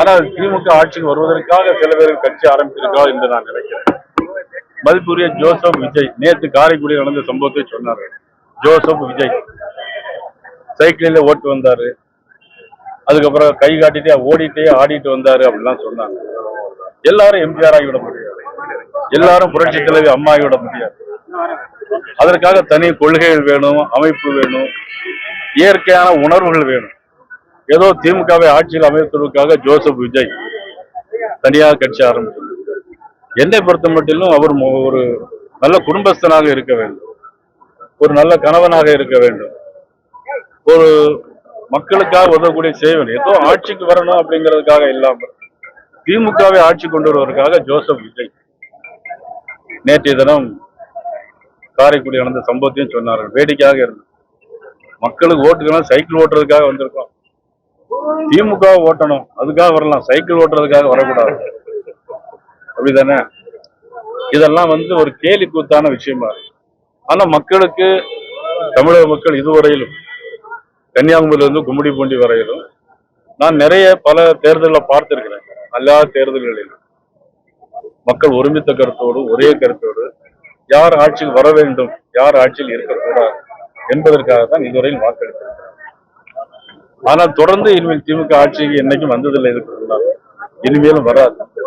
ஆனால் திமுக ஆட்சிக்கு வருவதற்காக சில பேர் கட்சி ஆரம்பித்திருக்கிறார் என்று நான் நினைக்கிறேன். மதிப்புரிய ஜோசப் விஜய் நேற்று காரைக்குடியில் நடந்த சம்பவத்தை சொன்னார். ஜோசப் விஜய் சைக்கிளில் ஓட்டு வந்தாரு, அதுக்கப்புறம் கை காட்டிட்டே ஓடிட்டே ஆடிட்டு வந்தாரு அப்படிலாம் சொன்னாங்க. எல்லாரும் எம்ஜிஆர் ஆகிவிட முடியாது, எல்லாரும் புரட்சி தலைவி அம்மா ஆகிவிட முடியாது. அதற்காக தனி கொள்கைகள் வேணும், அமைப்பு வேணும், இயற்கையான உணர்வுகள் வேணும். ஏதோ திமுகவை ஆட்சியில் அமைப்பதற்காக ஜோசப் விஜய் தனியாக கட்சி ஆரம்பித்தார். என்னை பொறுத்த மட்டிலும் அவர் ஒரு நல்ல குடும்பஸ்தனாக இருக்க வேண்டும், ஒரு நல்ல கணவனாக இருக்க வேண்டும், ஒரு மக்களுக்காக உதவக்கூடிய செய்வன். ஏதோ ஆட்சிக்கு வரணும் அப்படிங்கிறதுக்காக இல்லாமல் திமுகவை ஆட்சி கொண்டு வருவதற்காக ஜோசப் விஜய் நேற்றைய தினம் காரைக்குடி நடந்த சம்பவத்தையும் சொன்னார்கள். வேடிக்கையாக இருந்தது. மக்களுக்கு ஓட்டுக்கணும், சைக்கிள் ஓட்டுறதுக்காக வந்திருக்கோம். திமுக ஓட்டணும் அதுக்காக வரலாம், சைக்கிள் ஓட்டுறதுக்காக வரக்கூடாது, அப்படிதானே? இதெல்லாம் ஒரு கேலி கூத்தான விஷயமா. ஆனா மக்களுக்கு, தமிழக மக்கள் இதுவரையிலும் கன்னியாகுமரியிலிருந்து கும்மிடிப்பூண்டி வரையிலும் நான் நிறைய பல தேர்தலில் பார்த்திருக்கிறேன். எல்லா தேர்தல்களிலும் மக்கள் ஒருமித்த கருத்தோடு, ஒரே கருத்தோடு யார் ஆட்சியில் வர வேண்டும், யார் ஆட்சியில் இருக்கக்கூடாது என்பதற்காக தான் இதுவரையில் வாக்களித்திருக்கிறார். ஆனால் தொடர்ந்து இனிமேல் திமுக ஆட்சிக்கு என்னைக்கும் வந்ததில்லை, இனிமேலும் வராது.